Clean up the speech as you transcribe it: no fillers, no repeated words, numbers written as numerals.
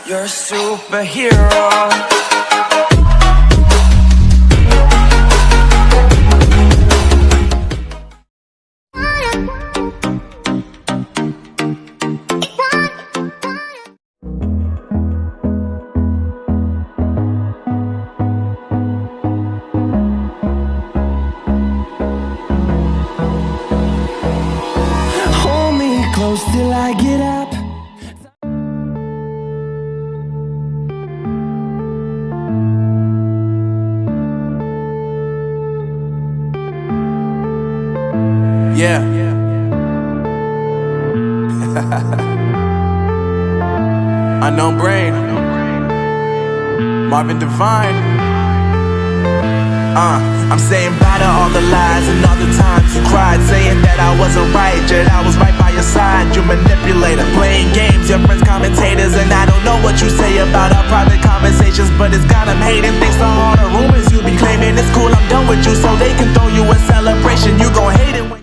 You're a superhero. Hold me close till I get up. Yeah. Unknown Brain, Marvin Divine. I'm saying bye to all the lies and all the times you cried, saying that I wasn't right, yet I was right by your side. You manipulator, playing games, your friends commentators, and I don't know what you say about our private conversations, but it's got them hating. Thanks to all the rumors you be claiming. It's cool, I'm done with you, so they can throw you a celebration. You gon' hate it when